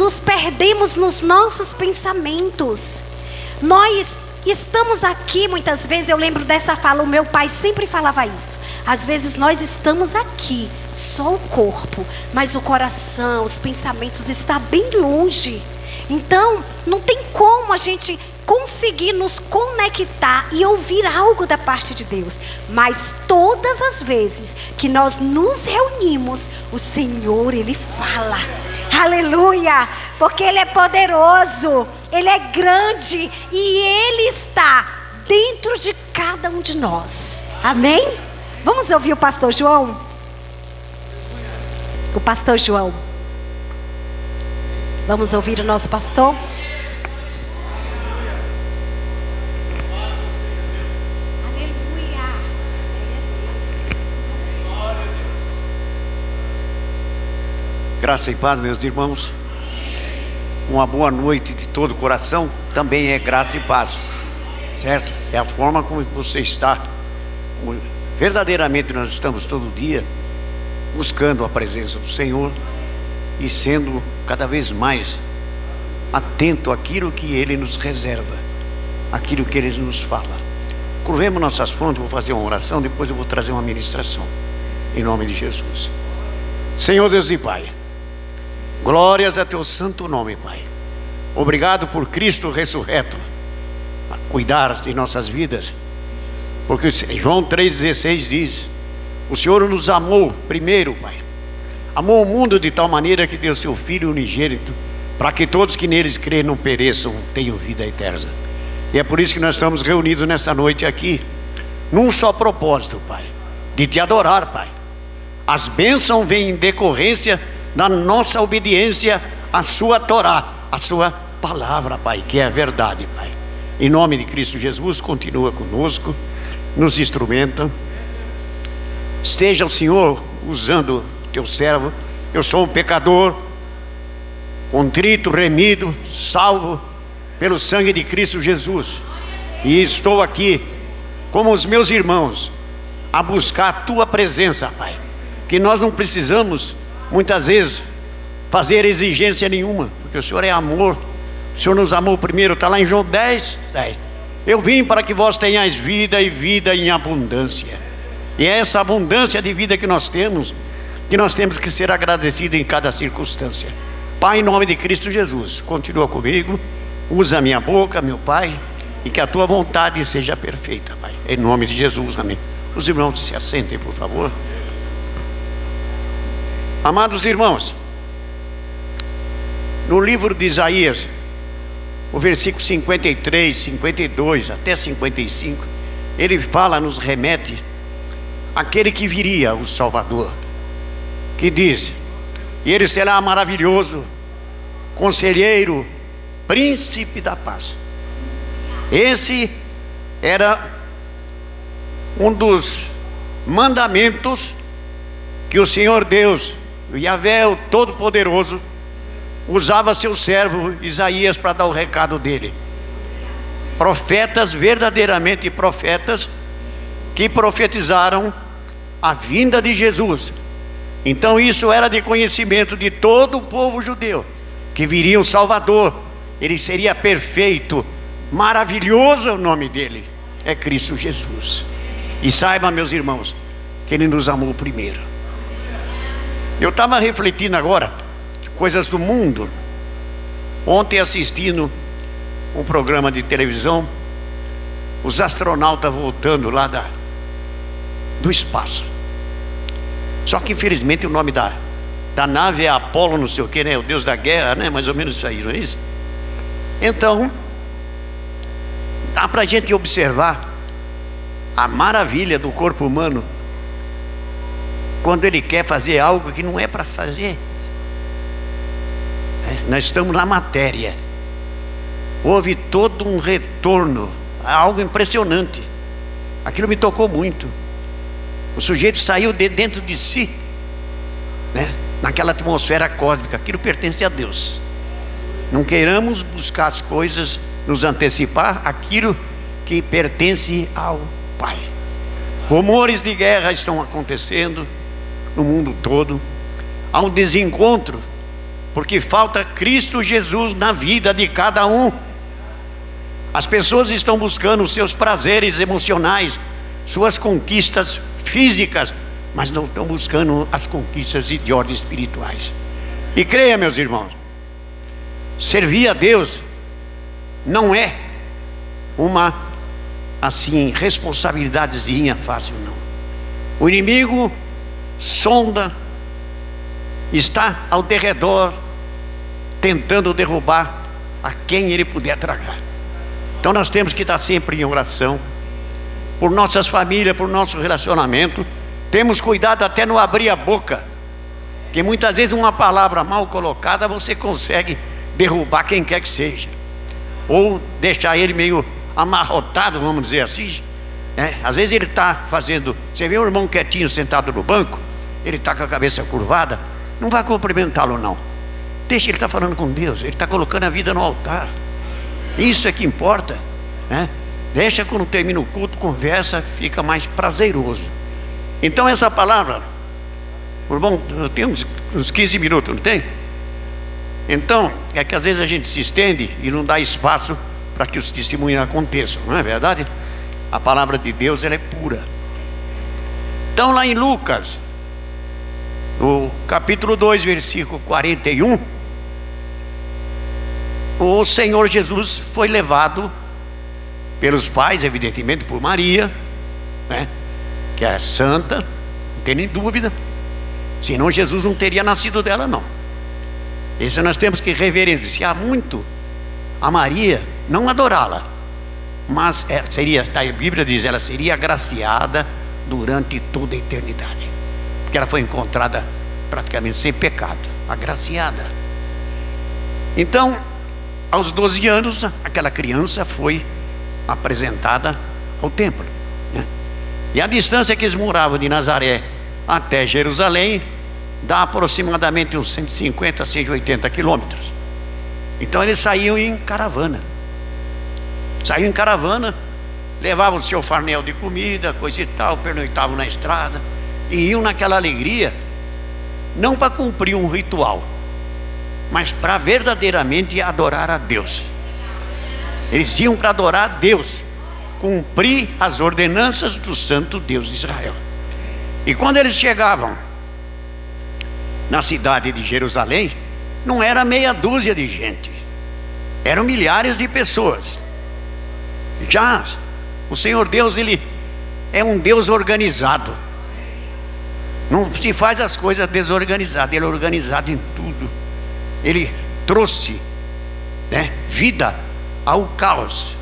nos perdemos nos nossos pensamentos. Nós estamos aqui, muitas vezes, eu lembro dessa fala, o meu pai sempre falava isso. Às vezes nós estamos aqui, só o corpo, mas o coração, os pensamentos estão bem longe. Então, não tem como a gente conseguir nos conectar e ouvir algo da parte de Deus. Mas todas as vezes que nós nos reunimos, o Senhor, Ele fala. Aleluia! Porque Ele é poderoso, Ele é grande e Ele está dentro de cada um de nós. Amém? Vamos ouvir o pastor João? O pastor João. Vamos ouvir o nosso pastor? Graça e paz, meus irmãos. Uma boa noite de todo o coração também é graça e paz, certo? É a forma como você está. Verdadeiramente nós estamos todo dia buscando a presença do Senhor e sendo cada vez mais atento àquilo que Ele nos reserva, aquilo que Ele nos fala. Curvemos nossas frontes, vou fazer uma oração, depois eu vou trazer uma ministração, em nome de Jesus. Senhor Deus e Pai, glórias a Teu santo nome, Pai. Obrigado por Cristo ressurreto a cuidar de nossas vidas, porque João 3,16 diz: o Senhor nos amou primeiro, Pai. Amou o mundo de tal maneira que deu Seu Filho unigênito, para que todos que neles crêem não pereçam, tenham vida eterna. E é por isso que nós estamos reunidos nessa noite aqui, num só propósito, Pai, de Te adorar, Pai. As bênçãos vêm em decorrência da nossa obediência à Sua Torá, à Sua palavra, Pai, que é a verdade, Pai. Em nome de Cristo Jesus, continua conosco, nos instrumenta. Esteja o Senhor usando Teu servo. Eu sou um pecador, contrito, remido, salvo pelo sangue de Cristo Jesus, e estou aqui como os meus irmãos a buscar a Tua presença, Pai. Que nós não precisamos muitas vezes fazer exigência nenhuma, porque o Senhor é amor. O Senhor nos amou primeiro, está lá em João 10:10. Eu vim para que vós tenhais vida e vida em abundância. E é essa abundância de vida que nós temos que ser agradecidos em cada circunstância. Pai, em nome de Cristo Jesus, continua comigo, usa a minha boca, meu Pai, e que a Tua vontade seja perfeita, Pai. Em nome de Jesus, amém. Os irmãos se assentem, por favor. Amados irmãos, no livro de Isaías, o versículo 53, 52 até 55, ele fala, nos remete àquele que viria, o Salvador, que diz: e Ele será maravilhoso, conselheiro, príncipe da paz. Esse era um dos mandamentos que o Senhor Deus, o Yahvé, o Todo-Poderoso, usava seu servo Isaías para dar o recado dele. Profetas, verdadeiramente profetas, que profetizaram a vinda de Jesus. Então isso era de conhecimento de todo o povo judeu, que viria um Salvador. Ele seria perfeito, maravilhoso é o nome dele, é Cristo Jesus. E saiba, meus irmãos, que Ele nos amou primeiro. Eu estava refletindo agora coisas do mundo. Ontem, assistindo um programa de televisão, os astronautas voltando lá do espaço. Só que infelizmente o nome da nave é Apolo não sei o que, né? O Deus da guerra, né? Mais ou menos isso aí, não é isso? Então, dá para a gente observar a maravilha do corpo humano quando ele quer fazer algo que não é para fazer. Nós estamos na matéria. Houve todo um retorno, algo impressionante. Aquilo me tocou muito. O sujeito saiu de dentro de si, né? Naquela atmosfera cósmica. Aquilo pertence a Deus. Não queiramos buscar as coisas, nos antecipar aquilo que pertence ao Pai. Rumores de guerra estão acontecendo no mundo todo. Há um desencontro porque falta Cristo Jesus na vida de cada um. As pessoas estão buscando os seus prazeres emocionais, suas conquistas físicas, mas não estão buscando as conquistas de ordem espirituais. E creia, meus irmãos, servir a Deus não é uma, assim, responsabilidadezinha fácil, não. O inimigo sonda, está ao derredor, tentando derrubar a quem ele puder tragar. Então nós temos que estar sempre em oração, por nossas famílias, por nosso relacionamento. Temos cuidado até no abrir a boca, porque muitas vezes uma palavra mal colocada você consegue derrubar quem quer que seja, ou deixar ele meio amarrotado, vamos dizer assim. Às vezes ele está fazendo, você vê um irmão quietinho sentado no banco, ele está com a cabeça curvada, não vai cumprimentá-lo não, deixa ele estar falando com Deus, ele está colocando a vida no altar. Isso é que importa, né? Deixa quando termina o culto, conversa, fica mais prazeroso. Então essa palavra, irmão, eu tenho uns 15 minutos, não tem? Então, é que às vezes a gente se estende e não dá espaço para que os testemunhos aconteçam, não é verdade? A palavra de Deus, ela é pura. Então lá em Lucas, no capítulo 2, versículo 41, o Senhor Jesus foi levado pelos pais, evidentemente por Maria, né, que é santa, não tem nem dúvida, senão Jesus não teria nascido dela não. Isso nós temos que reverenciar muito a Maria, não adorá-la, mas seria, a Bíblia diz, ela seria agraciada durante toda a eternidade, porque ela foi encontrada praticamente sem pecado, agraciada. Então, aos 12 anos, aquela criança foi apresentada ao templo, né? E a distância que eles moravam de Nazaré até Jerusalém dá aproximadamente uns 150 a 180 quilômetros. Então eles saíam em caravana, levavam o seu farnel de comida, coisa e tal, pernoitavam na estrada e iam naquela alegria, não para cumprir um ritual, mas para verdadeiramente adorar a Deus. Eles iam para adorar a Deus, cumprir as ordenanças do santo Deus de Israel. E quando eles chegavam na cidade de Jerusalém, não era meia dúzia de gente, eram milhares de pessoas. Já o Senhor Deus, ele é um Deus organizado, não se faz as coisas desorganizadas, ele é organizado em tudo. Ele trouxe, né, vida ao caos.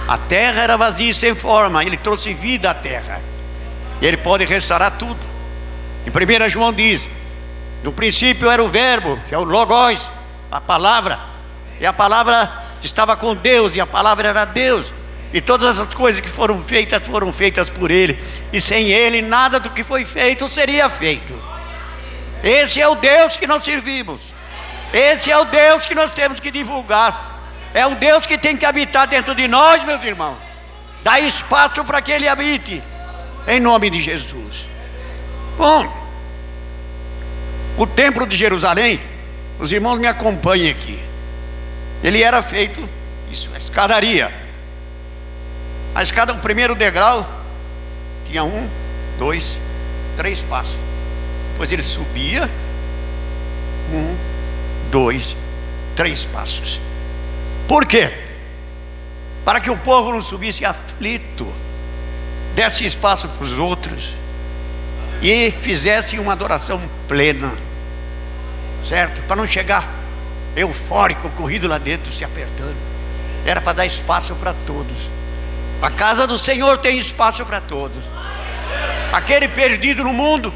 A terra era vazia e sem forma, ele trouxe vida à terra, e ele pode restaurar tudo. Em 1 João diz: no princípio era o verbo, que é o Logos, a palavra, e a palavra estava com Deus, e a palavra era Deus, e todas as coisas que foram feitas por ele, e sem ele nada do que foi feito seria feito. Esse é o Deus que nós servimos, esse é o Deus que nós temos que divulgar, é o Deus que tem que habitar dentro de nós, meus irmãos. Dá espaço para que ele habite, em nome de Jesus. Bom, o templo de Jerusalém, os irmãos me acompanhem aqui, ele era feito, isso, a escadaria. A escada, o primeiro degrau tinha 1, 2, 3 passos. Depois ele subia 1, 2, 3 passos. Por quê? Para que o povo não subisse aflito, desse espaço para os outros e fizesse uma adoração plena, certo? Para não chegar eufórico, corrido lá dentro, se apertando. Era para dar espaço para todos. A casa do Senhor tem espaço para todos. Aquele perdido no mundo,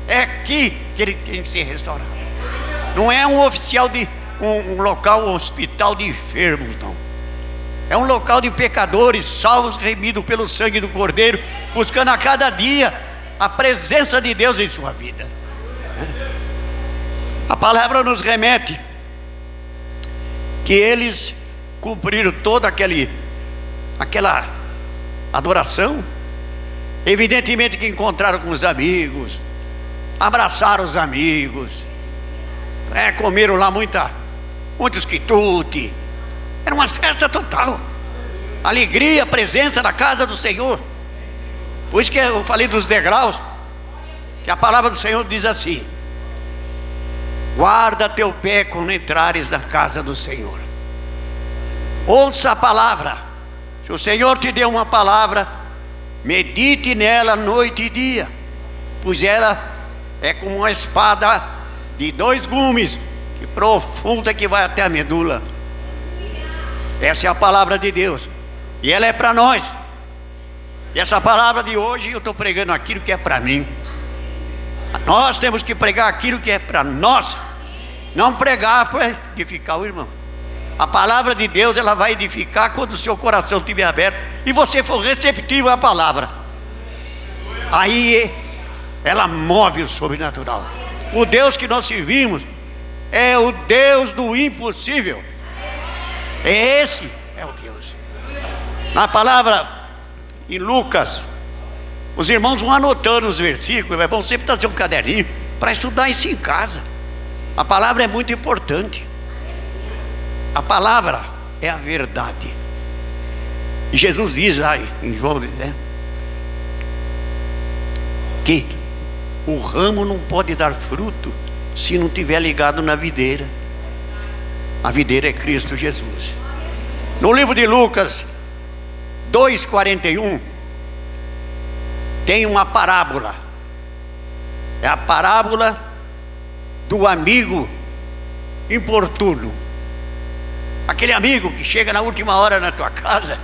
é aqui que ele tem que ser restaurado. Não é um oficial de um local, um hospital de enfermos, não. É um local de pecadores, salvos, remidos pelo sangue do Cordeiro, buscando a cada dia a presença de Deus em sua vida. A palavra nos remete que eles cumpriram toda aquela adoração. Evidentemente que encontraram com os amigos, abraçaram os amigos, Comeram lá muitos quitute. Era uma festa total. Alegria, presença na casa do Senhor. Por isso que eu falei dos degraus, que a palavra do Senhor diz assim: guarda teu pé quando entrares na casa do Senhor. Ouça a palavra. Se o Senhor te deu uma palavra, medite nela noite e dia, pois ela é como uma espada de 2 gumes, que profunda, que vai até a medula. Essa é a palavra de Deus, e ela é para nós. E essa palavra de hoje, eu estou pregando aquilo que é para mim. Nós temos que pregar aquilo que é para nós, não pregar para edificar o irmão. A palavra de Deus, ela vai edificar quando o seu coração estiver aberto e você for receptivo à palavra. Aí ela move o sobrenatural. O Deus que nós servimos é o Deus do impossível. Esse é o Deus. Na palavra em Lucas, os irmãos vão anotando os versículos. É bom sempre trazer um caderninho para estudar isso em casa. A palavra é muito importante. A palavra é a verdade. E Jesus diz lá em João, né, que o ramo não pode dar fruto se não estiver ligado na videira. A videira é Cristo Jesus. No livro de Lucas 2:41 tem uma parábola. É a parábola do amigo importuno. Aquele amigo que chega na última hora na tua casa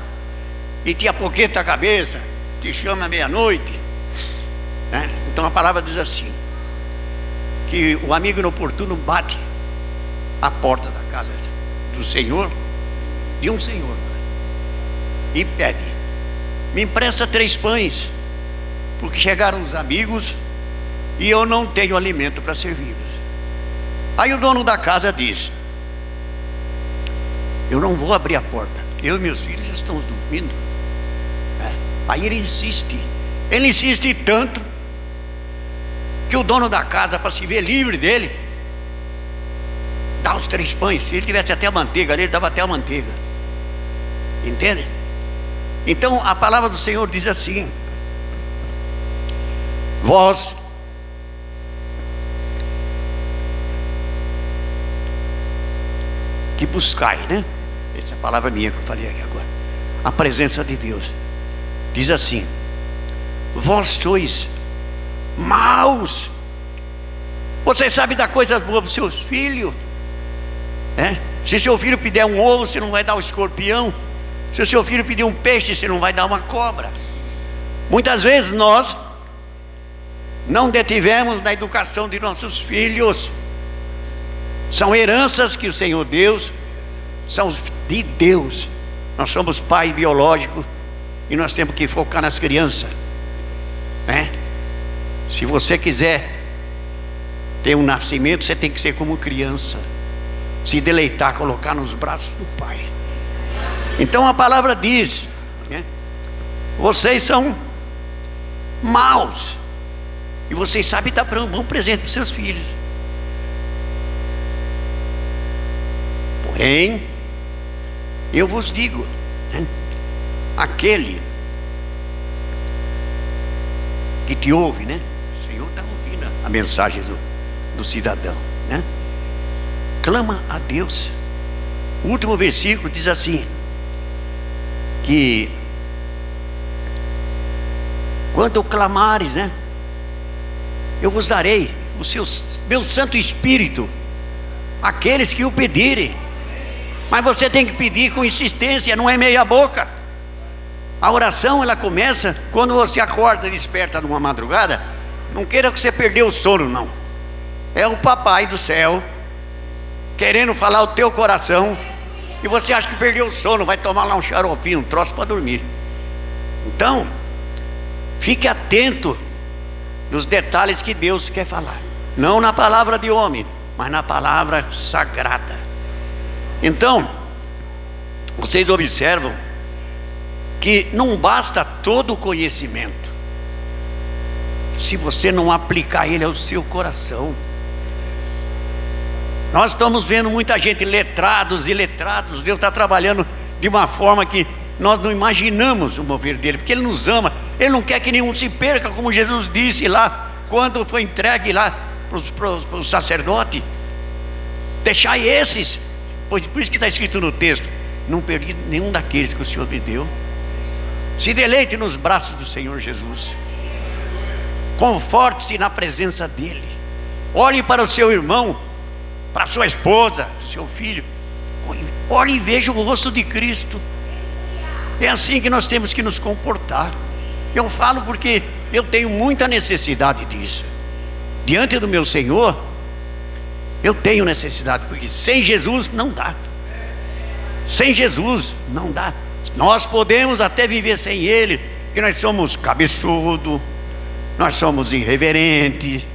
e te apoquenta a cabeça, te chama à meia-noite, né? Então a palavra diz assim, que o amigo inoportuno bate a porta da casa do Senhor, de um senhor, e pede: me empresta 3 pães, porque chegaram os amigos e eu não tenho alimento para servi-los. Aí o dono da casa diz: eu não vou abrir a porta, eu e meus filhos já estamos dormindo. Aí ele insiste tanto, que o dono da casa, para se ver livre dele, dá os 3 pães. Se ele tivesse até a manteiga ali, ele dava até a manteiga. Entende? Então a palavra do Senhor diz assim: vós que buscai, né? Essa é a palavra minha que eu falei aqui agora. A presença de Deus diz assim: vós sois maus. Você sabe dar coisas boas para os seus filhos, né? Se seu filho pedir um ovo, você não vai dar um escorpião. Se o seu filho pedir um peixe, você não vai dar uma cobra. Muitas vezes nós não detivemos na educação de nossos filhos. São heranças que o Senhor Deus, são de Deus. Nós somos pai biológico e nós temos que focar nas crianças, né? Se você quiser ter um nascimento, você tem que ser como criança, se deleitar, colocar nos braços do Pai. Então a palavra diz, né, vocês são maus e vocês sabem dar um bom presente para os seus filhos. Porém, eu vos digo, né, aquele que te ouve, né? O Senhor está ouvindo a mensagem do cidadão, né? Clama a Deus. O último versículo diz assim, que quando clamares, né, eu vos darei meu Santo Espírito àqueles que o pedirem. Mas você tem que pedir com insistência, não é meia boca. A oração, ela começa quando você acorda e desperta numa madrugada. Não queira que você perdeu o sono, não. É o papai do céu querendo falar o teu coração, e você acha que perdeu o sono, vai tomar lá um xaropinho, um troço para dormir. Então, fique atento nos detalhes que Deus quer falar, não na palavra de homem, mas na palavra sagrada. Então, vocês observam que não basta todo o conhecimento se você não aplicar ele ao seu coração. Nós estamos vendo muita gente, letrados e letrados. Deus está trabalhando de uma forma que nós não imaginamos o mover dele, porque Ele nos ama. Ele não quer que nenhum se perca, como Jesus disse lá, quando foi entregue lá para o sacerdote. Deixai esses, pois por isso que está escrito no texto: não perdi nenhum daqueles que o Senhor me deu. Se deleite nos braços do Senhor Jesus, conforte-se na presença dEle. Olhe para o seu irmão, para a sua esposa, seu filho. Olhe e veja o rosto de Cristo. É assim que nós temos que nos comportar. Eu falo porque eu tenho muita necessidade disso. Diante do meu Senhor, eu tenho necessidade, porque sem Jesus não dá. Sem Jesus não dá. Nós podemos até viver sem Ele, porque nós somos cabeçudo, nós somos irreverentes,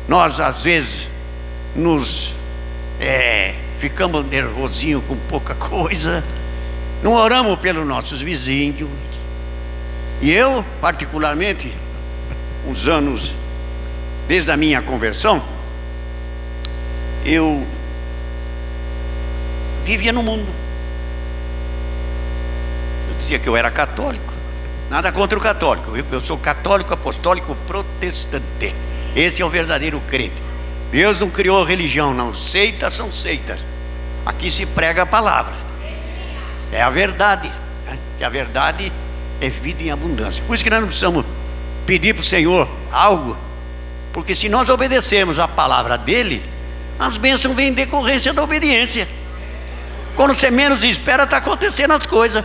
nós às vezes ficamos nervosinhos com pouca coisa, não oramos pelos nossos vizinhos. E eu, particularmente, uns anos desde a minha conversão, eu vivia no mundo. Eu dizia que eu era católico, nada contra o católico, eu sou católico apostólico protestante. Esse é o verdadeiro crente. Deus não criou religião, não. Seitas são seitas. Aqui se prega a palavra, é a verdade, né? E a verdade é vida em abundância. Por isso que nós não precisamos pedir para o Senhor algo, porque se nós obedecermos a palavra dele, as bênçãos vêm em decorrência da obediência. Quando você menos espera, está acontecendo as coisas.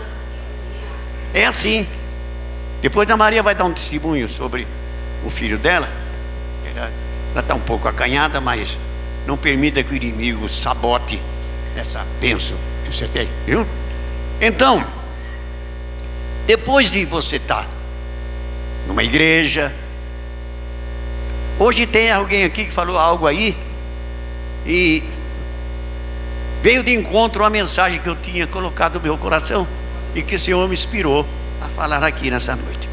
É assim. Depois a Maria vai dar um testemunho sobre o filho dela. Ela está um pouco acanhada, mas não permita que o inimigo sabote essa bênção que você tem, viu? Então, depois de você estar numa igreja, hoje tem alguém aqui que falou algo aí e veio de encontro a mensagem que eu tinha colocado no meu coração e que o Senhor me inspirou a falar aqui nessa noite.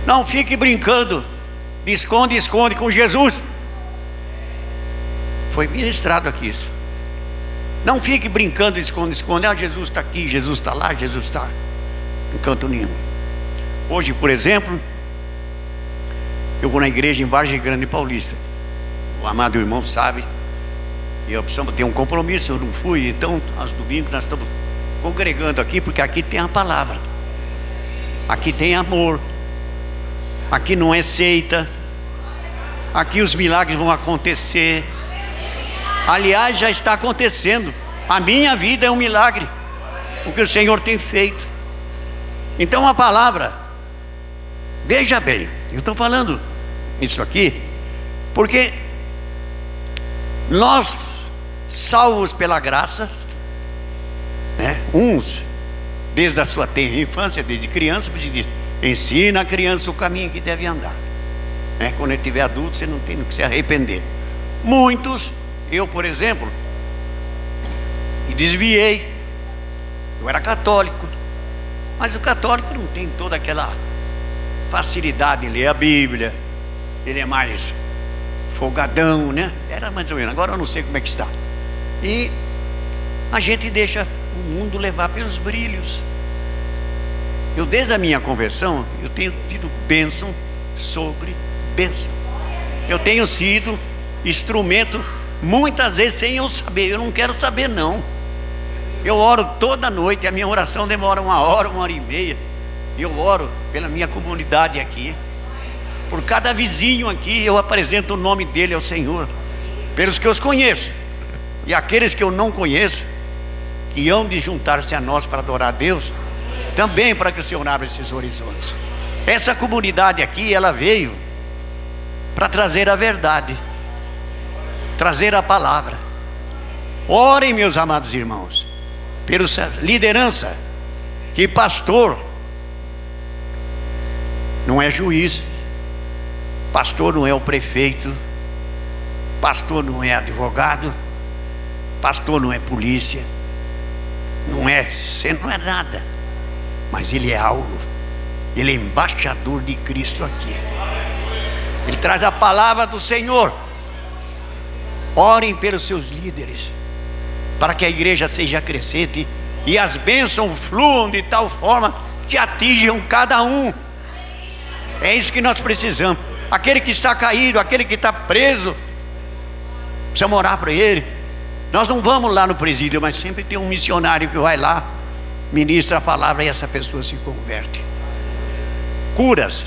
Não fique brincando de esconde com Jesus. Foi ministrado aqui isso. Não fique brincando de esconde. Ah, Jesus está aqui, Jesus está lá, Jesus está em canto nenhum. Hoje, por exemplo, eu vou na igreja em Vargem Grande Paulista. O amado irmão sabe. E eu precisamos ter um compromisso, eu não fui. Então, aos domingos nós estamos congregando aqui, porque aqui tem a palavra. Aqui tem amor. Aqui não é seita. Aqui os milagres vão acontecer. Aliás, já está acontecendo. A minha vida é um milagre, o que o Senhor tem feito. Então a palavra, veja bem, eu estou falando isso aqui porque nós, salvos pela graça, né, uns desde a sua tenra infância, desde criança, porque diz: ensina a criança o caminho que deve andar, né? Quando ele tiver adulto, você não tem que se arrepender. Muitos, eu por exemplo, me desviei. Eu era católico, mas o católico não tem toda aquela facilidade em ler a Bíblia. Ele é mais folgadão, né? Era mais ou menos. Agora eu não sei como é que está. E a gente deixa o mundo levar pelos brilhos. Eu, desde a minha conversão, eu tenho tido bênção sobre bênção. Eu tenho sido instrumento, muitas vezes sem eu saber. Eu não quero saber, não. Eu oro toda noite. A minha oração demora 1 hora, 1h30. Eu oro pela minha comunidade aqui, por cada vizinho aqui. Eu apresento o nome dele ao Senhor, pelos que eu conheço e aqueles que eu não conheço, que hão de juntar-se a nós para adorar a Deus, também para que o Senhor abra esses horizontes. Essa comunidade aqui, ela veio para trazer a verdade, trazer a palavra. Orem, meus amados irmãos, pela liderança, que pastor não é juiz, pastor não é o prefeito, pastor não é advogado, pastor não é polícia, não é nada, mas ele é algo. Ele é embaixador de Cristo aqui. Ele traz a palavra do Senhor. Orem pelos seus líderes, para que a igreja seja crescente e as bênçãos fluam de tal forma que atinjam cada um. É isso que nós precisamos. Aquele que está caído, aquele que está preso, precisa orar para ele. Nós não vamos lá no presídio, mas sempre tem um missionário que vai lá, ministra a palavra e essa pessoa se converte. Curas.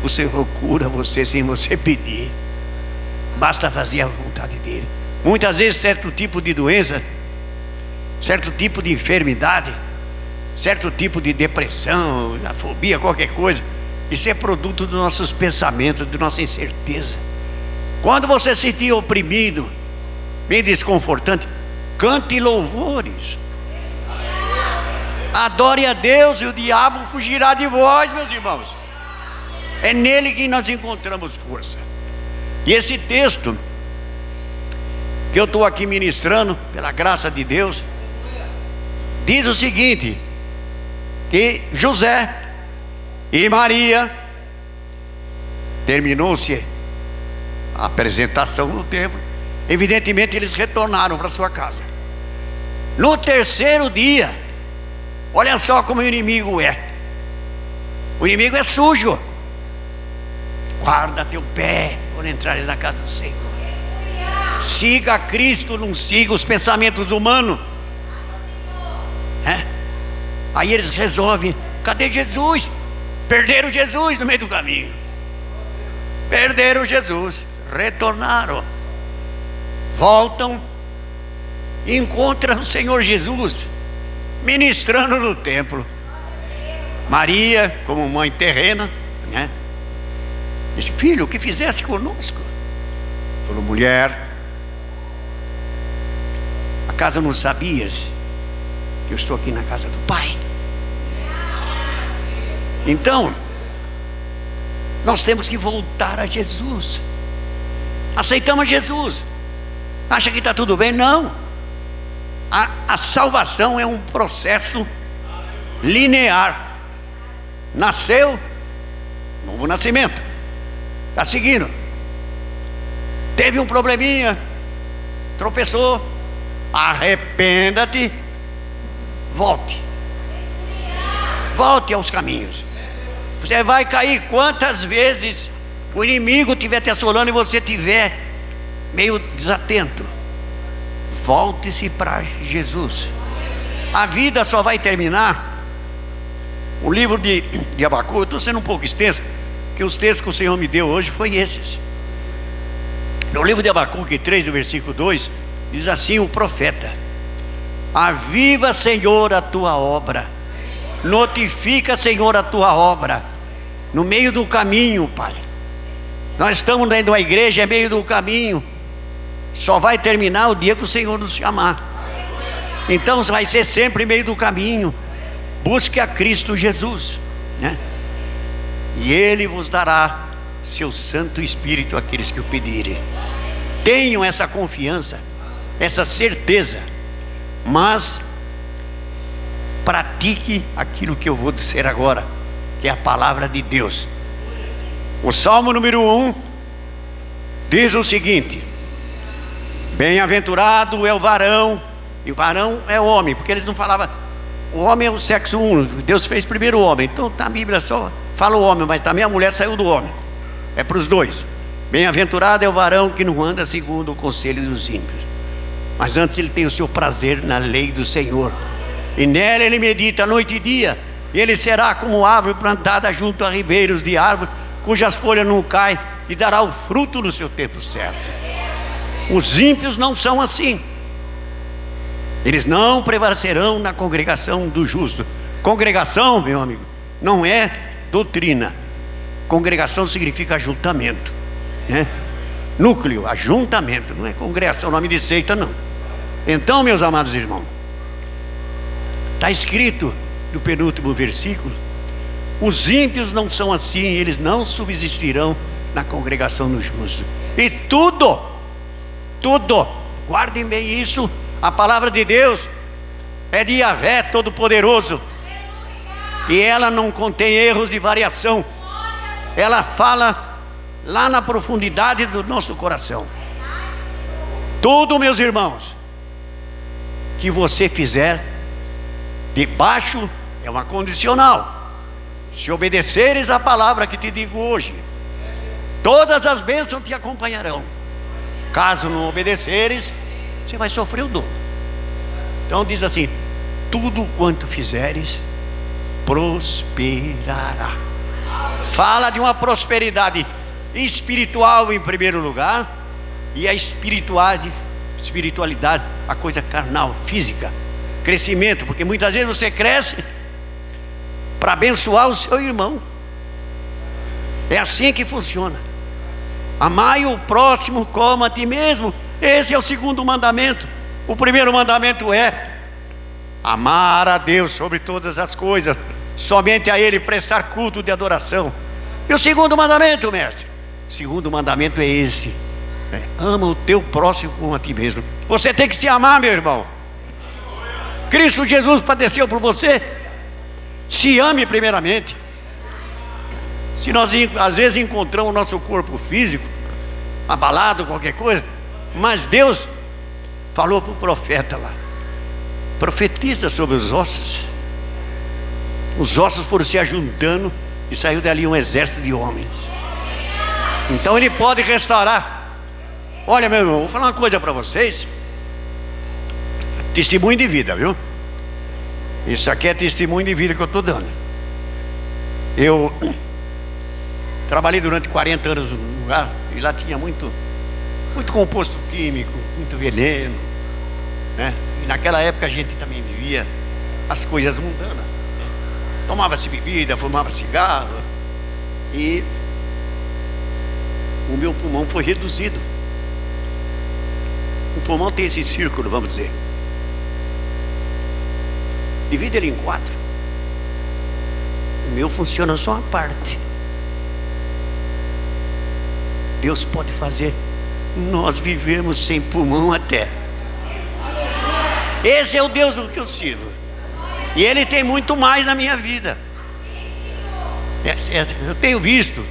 O Senhor cura você sem você pedir. Basta fazer a vontade dele. Muitas vezes certo tipo de doença, certo tipo de enfermidade, certo tipo de depressão, fobia, qualquer coisa, isso é produto dos nossos pensamentos, de nossa incerteza. Quando você se sentir oprimido, bem desconfortante, cante louvores, adore a Deus e o diabo fugirá de vós, meus irmãos. É nele que nós encontramos força. E esse texto que eu estou aqui ministrando, pela graça de Deus, diz o seguinte: que José e Maria, terminou-se a apresentação no templo, evidentemente eles retornaram para sua casa. No terceiro dia, olha só como o inimigo é. O inimigo é sujo. Guarda teu pé por entrares na casa do Senhor. Siga a Cristo, não siga os pensamentos humanos. Aí eles resolvem: cadê Jesus? Perderam Jesus no meio do caminho. Perderam Jesus. Retornaram. Voltam e encontram o Senhor Jesus ministrando no templo. Maria, como mãe terrena, disse: filho, o que fizesse conosco? Falou: mulher, acaso não sabias que eu estou aqui na casa do Pai? Então, nós temos que voltar a Jesus. Aceitamos Jesus. Acha que está tudo bem? Não. A salvação é um processo linear. Nasceu, novo nascimento, está seguindo. Teve um probleminha, tropeçou, arrependa-te, volte aos caminhos. Você vai cair quantas vezes o inimigo estiver te assolando e você estiver meio desatento. Volte-se para Jesus. A vida só vai terminar. O livro de Abacu, eu estou sendo um pouco extenso, porque os textos que o Senhor me deu hoje foi esses. No livro de Abacuque 3, do versículo 2, diz assim o profeta: aviva, Senhor, a tua obra, notifica, Senhor, a tua obra no meio do caminho, Pai. Nós estamos dentro da igreja, é meio do caminho, só vai terminar o dia que o Senhor nos chamar. Então vai ser sempre meio do caminho. Busque a Cristo Jesus, e Ele vos dará seu Santo Espírito àqueles que o pedirem. Tenham essa confiança, essa certeza, mas pratique aquilo que eu vou dizer agora, que é a palavra de Deus. O Salmo número 1 diz o seguinte: bem-aventurado é o varão, e o varão é o homem, porque eles não falavam, o homem é o sexo único, Deus fez primeiro o homem, então a Bíblia só fala o homem, mas também a mulher saiu do homem, é para os dois. Bem-aventurado é o varão que não anda segundo o conselho dos ímpios, mas antes ele tem o seu prazer na lei do Senhor, e nela ele medita noite e dia, e ele será como árvore plantada junto a ribeiros de árvore, cujas folhas não caem, e dará o fruto no seu tempo certo. Os ímpios não são assim. Eles não prevalecerão na congregação do justo. Congregação, meu amigo, não é doutrina. Congregação significa ajuntamento, núcleo, ajuntamento, não é congregação, nome de seita, não. Então, meus amados irmãos, está escrito no penúltimo versículo: os ímpios não são assim, eles não subsistirão na congregação do justo. E tudo, guardem bem isso, a palavra de Deus é de Yahvé Todo-Poderoso, e ela não contém erros de variação. Ela fala lá na profundidade do nosso coração. Tudo, meus irmãos, que você fizer, debaixo é uma condicional. Se obedeceres a palavra que te digo hoje, todas as bênçãos te acompanharão. Caso não obedeceres, você vai sofrer o dobro. Então diz assim: tudo quanto fizeres, prosperará. Fala de uma prosperidade espiritual em primeiro lugar, e a espiritualidade, a coisa carnal, física, crescimento, porque muitas vezes você cresce para abençoar o seu irmão. É assim que funciona. Amai o próximo como a ti mesmo. Esse é o segundo mandamento. O primeiro mandamento é amar a Deus sobre todas as coisas, somente a Ele prestar culto de adoração. E o segundo mandamento, mestre? O segundo mandamento é esse: ama o teu próximo como a ti mesmo. Você tem que se amar, meu irmão. Cristo Jesus padeceu por você. Se ame primeiramente. Se nós às vezes encontramos o nosso corpo físico abalado, qualquer coisa, mas Deus falou para o profeta lá: profetiza sobre os ossos. Os ossos foram se ajuntando e saiu dali um exército de homens. Então Ele pode restaurar. Olha, meu irmão, vou falar uma coisa para vocês. Testemunho de vida, viu? Isso aqui é testemunho de vida que eu estou dando. Eu trabalhei durante 40 anos num lugar, e lá tinha muito composto químico, muito veneno, né? E naquela época a gente também vivia as coisas mundanas, né? Tomava-se bebida, fumava cigarro, e o meu pulmão foi reduzido. O pulmão tem esse círculo, vamos dizer. Divide ele em 4. O meu funciona só uma parte. Deus pode fazer nós vivemos sem pulmão até. Esse é o Deus do que eu sirvo. E Ele tem muito mais na minha vida. Eu tenho visto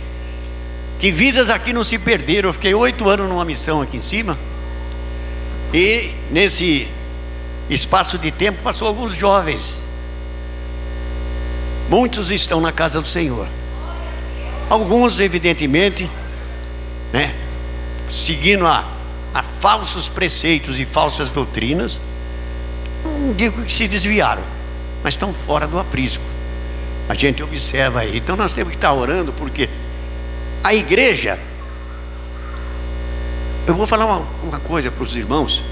que vidas aqui não se perderam. Eu fiquei 8 anos numa missão aqui em cima, e nesse espaço de tempo passou alguns jovens. Muitos estão na casa do Senhor. Alguns evidentemente, né, seguindo a falsos preceitos e falsas doutrinas. Não digo que se desviaram, mas estão fora do aprisco. A gente observa aí. Então nós temos que estar orando, porque a igreja, eu vou falar uma coisa para os irmãos,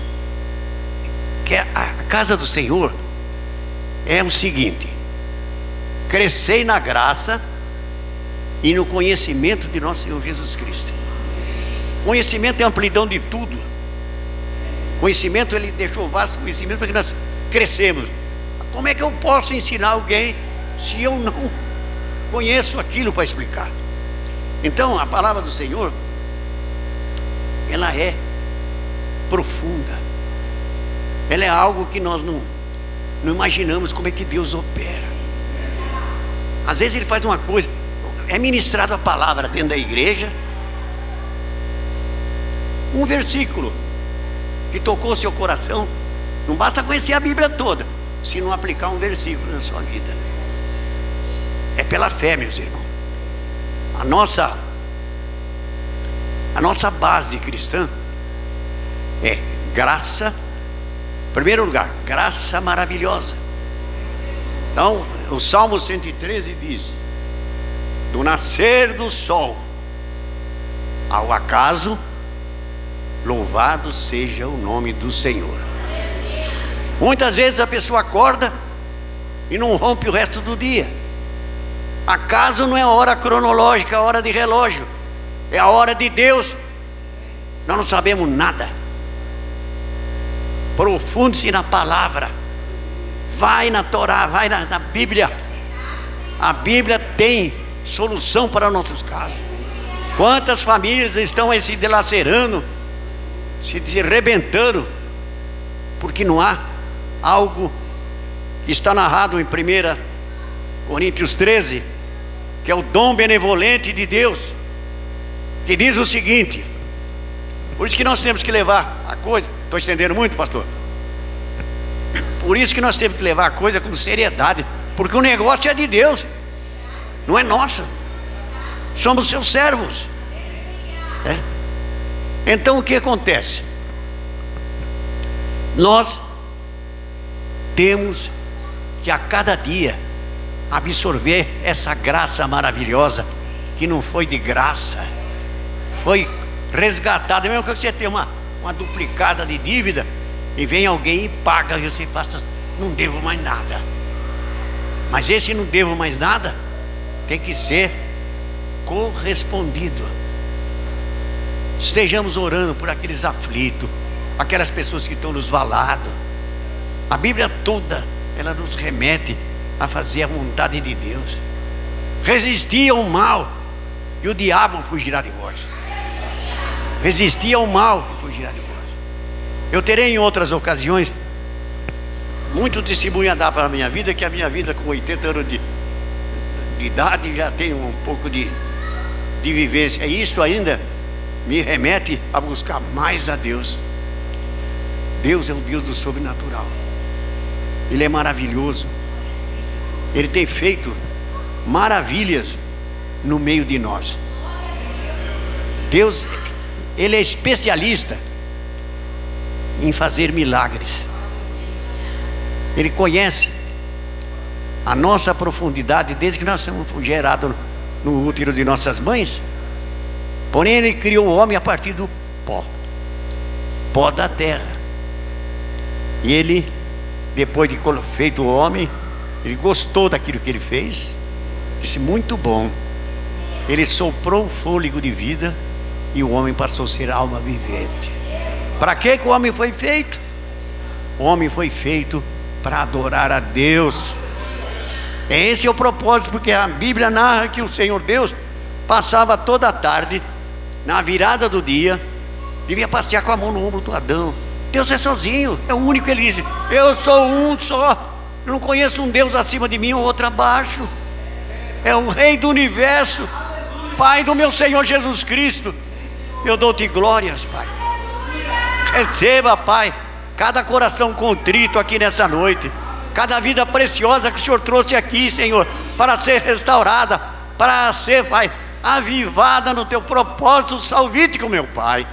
que a casa do Senhor é o seguinte: crescei na graça e no conhecimento de nosso Senhor Jesus Cristo. Conhecimento é amplidão de tudo. Conhecimento, Ele deixou vasto conhecimento para que nós crescemos. Como é que eu posso ensinar alguém se eu não conheço aquilo para explicar? Então a palavra do Senhor, ela é profunda. Ela é algo que nós não imaginamos como é que Deus opera. Às vezes Ele faz uma coisa, é ministrado a palavra dentro da igreja, um versículo que tocou seu coração. Não basta conhecer a Bíblia toda se não aplicar um versículo na sua vida. É pela fé, meus irmãos. A nossa base cristã é graça. Em primeiro lugar, graça maravilhosa. Então o Salmo 113 diz: do nascer do sol ao acaso, louvado seja o nome do Senhor. Muitas vezes a pessoa acorda e não rompe o resto do dia. Acaso não é a hora cronológica, a hora de relógio, é a hora de Deus. Nós não sabemos nada. Profunde-se na palavra, vai na Torá, vai na Bíblia. A Bíblia tem solução para nossos casos. Quantas famílias estão aí se dilacerando, se arrebentando, porque não há algo que está narrado em 1 Coríntios 13, que é o dom benevolente de Deus. que diz o seguinte. Por isso que nós temos que levar a coisa. Estou estendendo muito, pastor. Por isso que nós temos que levar a coisa com seriedade, porque o negócio é de Deus, não é nosso. Somos seus servos. Então o que acontece? Nós temos que a cada dia absorver essa graça maravilhosa, que não foi de graça, foi resgatada. Mesmo que você tenha uma duplicada de dívida, e vem alguém e paga, e você passa, não devo mais nada. Mas esse não devo mais nada tem que ser correspondido. Estejamos orando por aqueles aflitos, aquelas pessoas que estão nos valados. A Bíblia toda, ela nos remete a fazer a vontade de Deus. Resistir ao mal, e o diabo fugirá de vós. Resistir ao mal, e fugirá de vós. Eu terei em outras ocasiões muito testemunho a dar para a minha vida, que a minha vida com 80 anos de idade já tem um pouco de vivência. E isso ainda me remete a buscar mais a Deus. Deus é o Deus do sobrenatural. Ele é maravilhoso. Ele tem feito maravilhas no meio de nós. Deus, Ele é especialista em fazer milagres. Ele conhece a nossa profundidade desde que nós somos gerados no útero de nossas mães. Porém Ele criou o homem a partir do pó da terra. E Ele, depois de feito o homem, Ele gostou daquilo que Ele fez, disse: muito bom. Ele soprou o fôlego de vida, e o homem passou a ser alma vivente. Para que o homem foi feito? O homem foi feito para adorar a Deus. Esse é o propósito, porque a Bíblia narra que o Senhor Deus passava toda a tarde, na virada do dia, devia passear com a mão no ombro do Adão. Deus é sozinho, é o único. Ele diz: eu sou um só, eu não conheço um Deus acima de mim ou outro abaixo. É o Rei do universo, Pai do meu Senhor Jesus Cristo. Eu dou-te glórias, Pai. Receba, Pai, cada coração contrito aqui nessa noite, cada vida preciosa que o Senhor trouxe aqui, Senhor, para ser restaurada, para ser, Pai, avivada no teu propósito salvífico, meu Pai.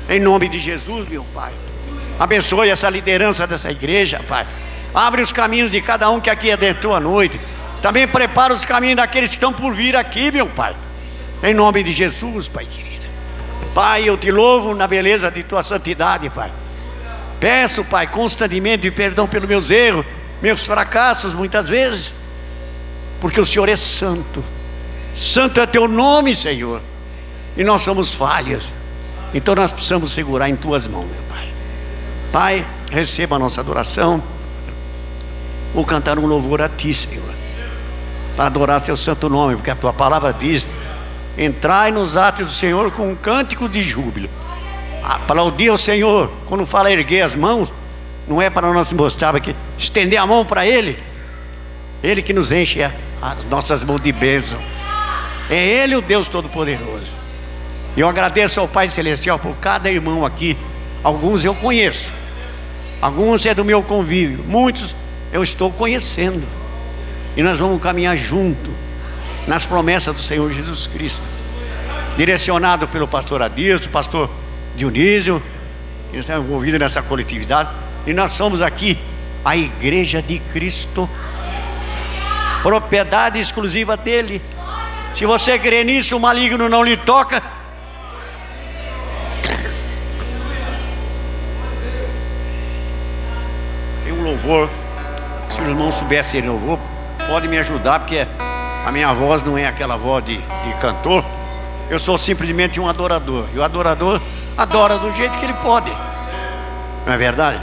Em nome de Jesus, meu Pai, abençoe essa liderança dessa igreja, Pai. Abre os caminhos de cada um que aqui adentrou a noite. Também prepara os caminhos daqueles que estão por vir aqui, meu Pai. Em nome de Jesus, Pai querido. Pai, eu te louvo na beleza de tua santidade, Pai. Peço, Pai, constantemente perdão pelos meus erros, meus fracassos muitas vezes, porque o Senhor é santo. Santo é teu nome, Senhor, e nós somos falhas. Então nós precisamos segurar em tuas mãos, meu Pai. Pai, receba a nossa adoração. Vou cantar um louvor a ti, Senhor, para adorar teu santo nome, porque a tua palavra diz: entrai nos atos do Senhor com cânticos de júbilo. Aplaudir ao Senhor, quando fala erguer as mãos, não é para nós mostrar que estender a mão para Ele. Ele que nos enche as nossas mãos de bênção. É Ele o Deus Todo-Poderoso. E eu agradeço ao Pai Celestial por cada irmão aqui. Alguns eu conheço, alguns é do meu convívio, muitos eu estou conhecendo. E nós vamos caminhar junto nas promessas do Senhor Jesus Cristo, direcionado pelo pastor Adilson, pastor Dionísio, que estão envolvidos nessa coletividade. E nós somos aqui a Igreja de Cristo, propriedade exclusiva dele. Se você crê nisso, o maligno não lhe toca. Tem um louvor, se os irmãos soubessem esse louvor, pode me ajudar, porque a minha voz não é aquela voz de cantor. Eu sou simplesmente um adorador, e o adorador adora do jeito que ele pode, não é verdade?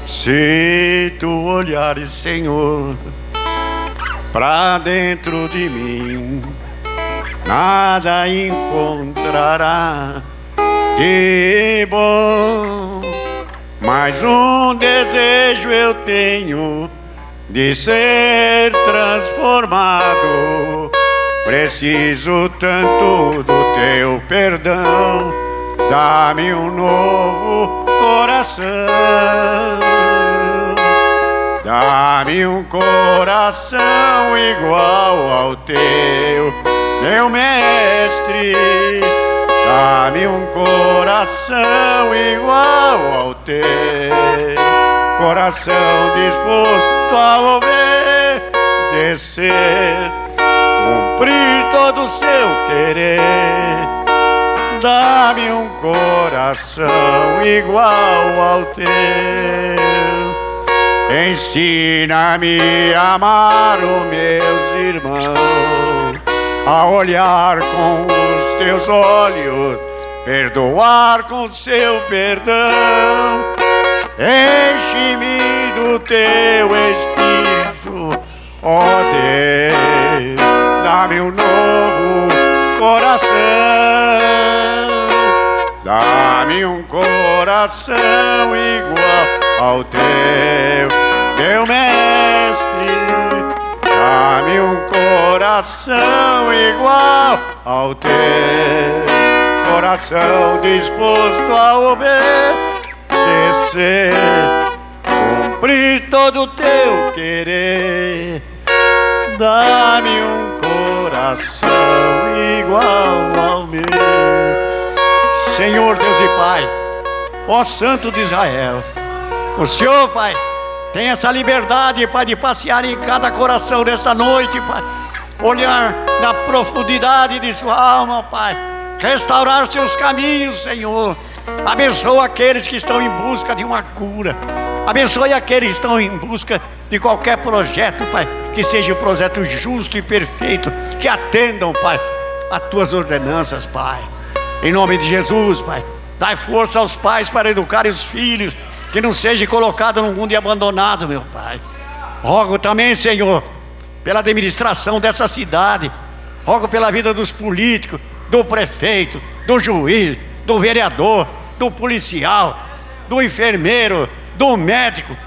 Se tu olhares, Senhor, pra dentro de mim, nada encontrará de bom, mas um desejo eu tenho de ser transformado preciso tanto do teu perdão. Dá-me um novo coração, dá-me um coração igual ao teu, meu mestre. Dá-me um coração igual ao teu, coração disposto a obedecer, cumprir todo o seu querer. Dá-me um coração igual ao teu. Ensina-me a amar os meus irmãos, a olhar com os teus olhos, perdoar com seu perdão. Enche-me do teu Espírito, ó Deus. Dá-me um novo coração, dá-me um coração igual ao teu, meu mestre. Dá-me um coração igual ao teu, coração disposto a obedecer, cumprir todo o teu querer. Dá-me um coração igual ao meu. Senhor Deus e Pai, ó Santo de Israel, o Senhor, Pai, tem essa liberdade, Pai, de passear em cada coração nesta noite, Pai. Olhar na profundidade de sua alma, Pai. Restaurar seus caminhos, Senhor. Abençoa aqueles que estão em busca de uma cura. Abençoe aqueles que estão em busca de qualquer projeto, Pai, que seja um projeto justo e perfeito, que atendam, Pai, as tuas ordenanças, Pai. Em nome de Jesus, Pai, dai força aos pais para educarem os filhos, que não seja colocado no mundo e abandonado, meu Pai. Rogo também, Senhor, pela administração dessa cidade. Rogo pela vida dos políticos, do prefeito, do juiz, do vereador, do policial, do enfermeiro, do médico,